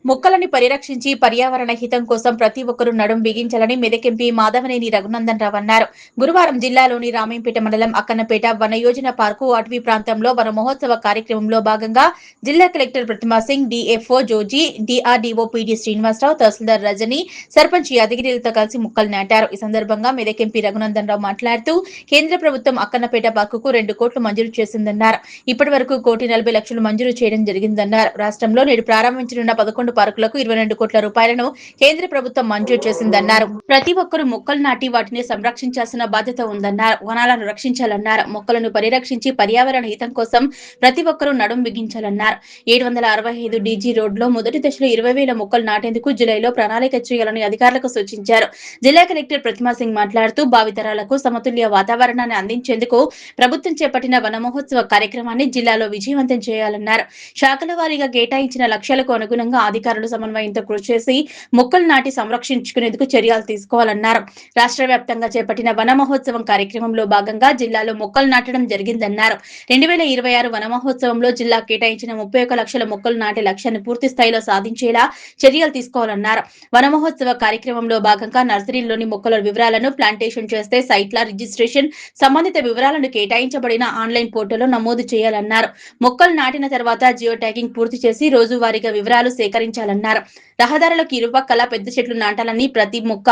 మొక్కలను పరిరక్షించి పర్యావరణ హితం కోసం ప్రతి ఒక్కరూ నడుం బిగించాలని మెదక్ ఎంపీ మాధవనేని రఘునందన్ రావు అన్నారు. గురువారం జిల్లాలోని రామేంపేట మండలం అక్కన్నపేట వన యోజన పార్కు అటవీ ప్రాంతంలో వన మహోత్సవ కార్యక్రమంలో భాగంగా జిల్లా collector Pratima Singh, DFO Joji, DRDO PD Srinivasarao, tahsildar Rajani, sarpanch యాదగిరిలతో కలిసి మొక్కలు నాటారు. ఈ సందర్భంగా మెదక్ ఎంపీ రఘునందన్ రావు మాట్లాడుతూ కేంద్ర ప్రభుత్వం అక్కన్నపేట పార్కుకు 2 కోట్లు మంజూరు చేసిందన్నారు. ఇప్పటి వరకు 1,40,00,000 మంజూరు చేయడం జరిగిందన్నారు. రాష్ట్రంలో నేడు ప్రారంభించనున్న 11 పార్కులకు 22 కోట్ల రూపాయలను కేంద్ర ప్రభుత్వం మంజూరు చేసిందన్నారు. ప్రతి ఒక్కరూ మొక్కలు నాటి వాటిని సంరక్షించాల్సిన బాధ్యత ఉందన్నారు. వనాలను రక్షించాలన్నారు. మొక్కలను పరిరక్షించి పర్యావరణ హితం కోసం ప్రతి ఒక్కరూ నడుం బిగించాలన్నారు. 765 డీజీ రోడ్లో మొదటి దశలో 20,000 మొక్కలు నాటేందుకు జులైలో ప్రణాళిక చేయాలని అధికారులకు సూచించారు. జిల్లా కలెక్టర్ ప్రతిమా సింగ్ మాట్లాడుతూ భావితరాలకు సమతుల్య వాతావరణాన్ని అందించేందుకు ప్రభుత్వం చేపట్టిన వన మహోత్సవ కార్యక్రమాన్ని జిల్లాలో విజయవంతం చేయాలన్నారు. శాఖల వారీగా కేటాయించిన లక్ష్యాలకు అనుగుణంగా అధికారులు సమన్వయంతో కృషి చేసి మొక్కలు నాటి సంరక్షించుకునేందుకు చర్యలు తీసుకోవాలన్నారు. రాష్ట్ర వ్యాప్తంగా చేపట్టిన వన మహోత్సవం కార్యక్రమంలో భాగంగా జిల్లాలో మొక్కలు నాటడం జరిగిందన్నారు. 2026 వన మహోత్సవంలో జిల్లా కేటాయించిన 31 లక్షల మొక్కలు నాటే లక్ష్యాన్ని పూర్తి స్థాయిలో సాధించేలా చర్యలు తీసుకోవాలన్నారు. వన మహోత్సవ కార్యక్రమంలో భాగంగా నర్సరీలోని మొక్కల వివరాలను ప్లాంటేషన్ చేస్తే సైట్ల రిజిస్ట్రేషన్, సంబంధిత వివరాలను కేటాయించబడిన ఆన్లైన్ పోర్టల్లో నమోదు చేయాలన్నారు. మొక్కలు నాటిన తర్వాత జియో ట్యాగింగ్ పూర్తి చేసి రోజువారీగా వివరాలు సేకరించాలన్నారు. రహదారులకు ఇరుపక్కల పెద్ద చెట్లు నాటాలని, ప్రతి మొక్క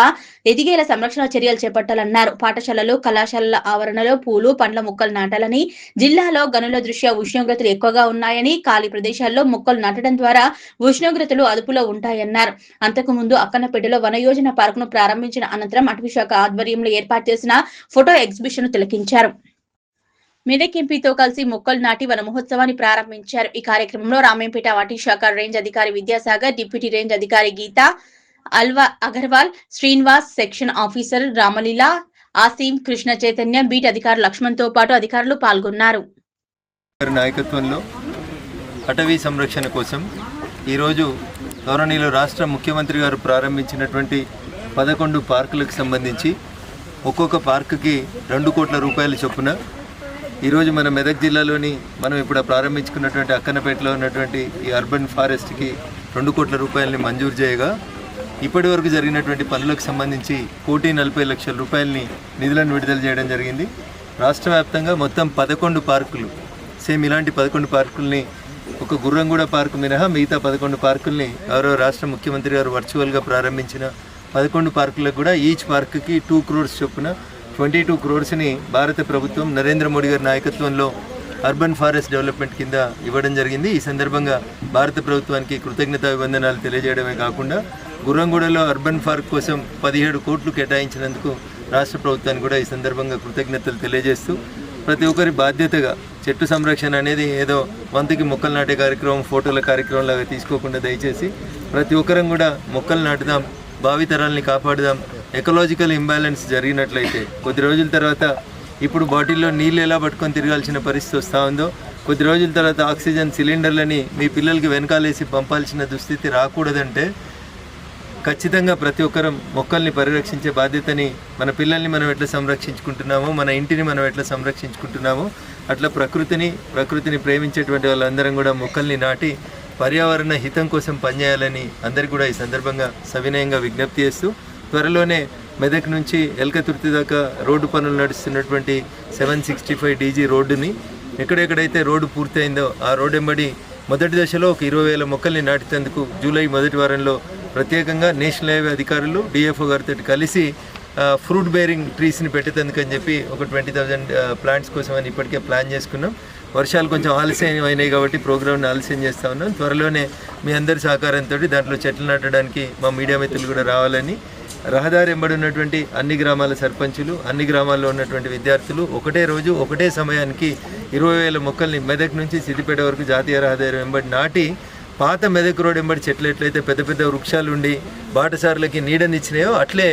ఎదిగేలా సంరక్షణ చర్యలు చేపట్టాలన్నారు. పాఠశాలలు, కళాశాలల ఆవరణలో పూలు, పండ్ల మొక్కలు నాటాలని, జిల్లాలో గనుల దృష్ట్యా ఉష్ణోగ్రతలు ఎక్కువగా ఉన్నాయని, ఖాళీ ప్రదేశాల్లో మొక్కలు నాటడం ద్వారా ఉష్ణోగ్రతలు అదుపులో ఉంటాయన్నారు. అంతకుముందు అక్కన్నపేటలో వన యోజన పార్కును ప్రారంభించిన అనంతరం అటవీ శాఖ ఆధ్వర్యంలో ఏర్పాటు చేసిన ఫోటో ఎగ్జిబిషన్ తిలకించారు. మెదక్ ఎంపీతో కలిసి మొక్కలు నాటి వన మహోత్సవాన్ని ప్రారంభించారు. ఈ కార్యక్రమంలో రామేంపేట అటవీ శాఖ రేంజ్ అధికారి విద్యాసాగర్, డిప్యూటీ రేంజ్ అధికారి Geeta, Agarwal, Srinivas, section officer Ramaleela, Aseem, Krishna Chaitanya, beat అధికారి లక్ష్మణ్ తో పాటు అధికారులు పాల్గొన్నారు. నాయకత్వంలో అటవీ సంరక్షణ కోసం ఈరోజు గౌరవనీయులు రాష్ట్ర ముఖ్యమంత్రి గారు ప్రారంభించినటువంటి 11 పార్కులకు సంబంధించి ఒక్కొక్క పార్కుకి 2 కోట్ల రూపాయల చొప్పున ఈరోజు మన మెదక్ జిల్లాలోని మనం ఇప్పుడు ప్రారంభించుకున్నటువంటి అక్కన్నపేటలో ఉన్నటువంటి ఈ అర్బన్ ఫారెస్ట్కి 2 కోట్ల రూపాయలని మంజూరు చేయగా ఇప్పటి వరకు జరిగినటువంటి పనులకు సంబంధించి 1,40,00,000 రూపాయలని నిధులను విడుదల చేయడం జరిగింది. రాష్ట్ర వ్యాప్తంగా మొత్తం 11 పార్కులు, సేమ్ ఇలాంటి 11 పార్కుల్ని ఒక గుర్రంగూడ పార్కు మినహా మిగతా 11 పార్కుల్ని గౌరవ రాష్ట్ర ముఖ్యమంత్రి గారు వర్చువల్గా ప్రారంభించిన 11 పార్కులకు కూడా ఈచ్ పార్కుకి 2 crores చొప్పున 22 crores-ని భారత ప్రభుత్వం నరేంద్ర మోడీ గారి నాయకత్వంలో అర్బన్ ఫారెస్ట్ డెవలప్మెంట్ కింద ఇవ్వడం జరిగింది. ఈ సందర్భంగా భారత ప్రభుత్వానికి కృతజ్ఞతాభివందనాలు తెలియజేయడమే కాకుండా గుర్రంగూడలో అర్బన్ పార్క్ కోసం 17 కోట్లు కేటాయించినందుకు రాష్ట్ర ప్రభుత్వానికి కూడా ఈ సందర్భంగా కృతజ్ఞతలు తెలియజేస్తూ ప్రతి ఒక్కరి బాధ్యతగా చెట్టు సంరక్షణ అనేది ఏదో వంతకి మొక్కలు నాటే కార్యక్రమం, ఫోటోల కార్యక్రమం లాగా తీసుకోకుండా దయచేసి ప్రతి ఒక్కరం కూడా మొక్కలు నాటుదాం, భావితరాలని కాపాడుదాం. ఎకలాజికల్ ఇంబ్యాలెన్స్ జరిగినట్లయితే కొద్ది రోజుల తర్వాత ఇప్పుడు బాటిల్లో నీళ్ళు ఎలా పట్టుకొని తిరగాల్సిన పరిస్థితి వస్తూ ఉందో, కొద్ది రోజుల తర్వాత ఆక్సిజన్ సిలిండర్లని మీ పిల్లలకి వెనకాలేసి పంపాల్సిన దుస్థితి రాకూడదంటే ఖచ్చితంగా ప్రతి ఒక్కరం మొక్కల్ని పరిరక్షించే బాధ్యతని, మన పిల్లల్ని మనం ఎట్లా సంరక్షించుకుంటున్నామో, మన ఇంటిని మనం ఎట్లా సంరక్షించుకుంటున్నామో అట్లా ప్రకృతిని ప్రేమించేటువంటి వాళ్ళందరం కూడా మొక్కల్ని నాటి పర్యావరణ హితం కోసం పనిచేయాలని అందరికీ కూడా ఈ సందర్భంగా సవినయంగా విజ్ఞప్తి చేస్తూ త్వరలోనే మెదక్ నుంచి ఎల్కతుర్తి దాకా రోడ్డు పనులు నడుస్తున్నటువంటి 765 డీజీ రోడ్డుని ఎక్కడెక్కడైతే రోడ్డు పూర్తయిందో ఆ రోడ్డు వెంబడి మొదటి దశలో ఒక 20,000 మొక్కల్ని నాటేందుకు జూలై మొదటి వారంలో ప్రత్యేకంగా నేషనల్ హైవే అధికారులు డిఎఫ్ఓ గారితో కలిసి ఫ్రూట్ బేరింగ్ ట్రీస్ని పెట్టేందుకని చెప్పి ఒక 20,000 ప్లాంట్స్ కోసం అని ఇప్పటికే ప్లాన్ చేసుకున్నాం. వర్షాలు కొంచెం ఆలస్యం అయినాయి కాబట్టి ప్రోగ్రామ్ని ఆలస్యం చేస్తూ ఉన్నాం. త్వరలోనే మీ అందరి సహకారంతో దాంట్లో చెట్లు నాటడానికి మా మీడియా మిత్రులు కూడా రావాలని, రహదారి వెంబడి ఉన్నటువంటి అన్ని గ్రామాల సర్పంచులు, అన్ని గ్రామాల్లో ఉన్నటువంటి విద్యార్థులు ఒకటే రోజు ఒకటే సమయానికి 20,000 మొక్కల్ని మెదక్ నుంచి సిద్దిపేట వరకు జాతీయ రహదారి వెంబడి నాటి పాత మెదక్ రోడ్ వెంబడి చెట్లు ఎట్లయితే పెద్ద పెద్ద వృక్షాలు ఉండి బాటసారులకి నీడనిచ్చినాయో అట్లే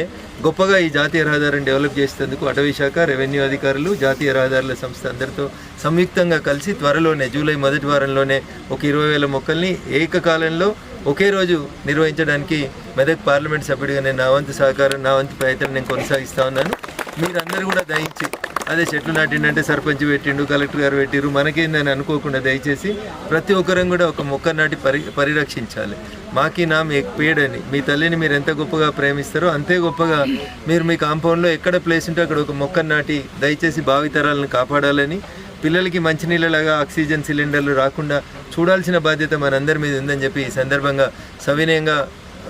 గొప్పగా ఈ జాతీయ రహదారిని డెవలప్ చేసేందుకు అటవీ శాఖ, రెవెన్యూ అధికారులు, జాతీయ రహదారుల సంస్థ అందరితో సంయుక్తంగా కలిసి త్వరలోనే జూలై మొదటి వారంలోనే ఒక 20,000 మొక్కల్ని ఏకకాలంలో ఒకే రోజు నిర్వహించడానికి మెదక్ పార్లమెంట్ సభ్యుడిగా నేను నా వంతు సహకారం, నా వంతు ప్రయత్నం నేను కొనసాగిస్తూ ఉన్నాను. మీరందరూ కూడా దయించి అదే చెట్లు నాటిండంటే సర్పంచ్ పెట్టిండు, కలెక్టర్ గారు పెట్టిరు, మనకేందని అనుకోకుండా దయచేసి ప్రతి ఒక్కరం కూడా ఒక మొక్క నాటి పరిరక్షించాలి. మాకి నామ్ ఏక్ పేడ్ అని, మీ తల్లిని మీరు ఎంత గొప్పగా ప్రేమిస్తారో అంతే గొప్పగా మీరు మీ కాంపౌండ్లో ఎక్కడ ప్లేస్ ఉంటే అక్కడ ఒక మొక్క నాటి దయచేసి భావితరాలను కాపాడాలని, పిల్లలకి మంచినీళ్ళలాగా ఆక్సిజన్ సిలిండర్లు రాకుండా చూడాల్సిన బాధ్యత మనందరి మీద ఉందని చెప్పి ఈ సందర్భంగా సవినయంగా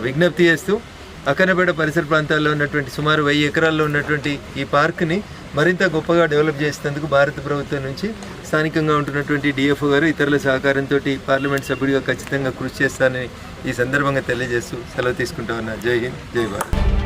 విజ్ఞప్తి చేస్తూ, అక్కన్నపేట పరిసర ప్రాంతాల్లో ఉన్నటువంటి సుమారు 1000 ఎకరాల్లో ఉన్నటువంటి ఈ పార్క్ని మరింత గొప్పగా డెవలప్ చేసేందుకు భారత ప్రభుత్వం నుంచి స్థానికంగా ఉంటున్నటువంటి డిఎఫ్ఓ గారు ఇతరుల సహకారంతో పార్లమెంట్ సభ్యుడిగా ఖచ్చితంగా కృషి చేస్తానని ఈ సందర్భంగా తెలియజేస్తూ సెలవు తీసుకుంటా ఉన్నా. జై హింద్, జై భారత్.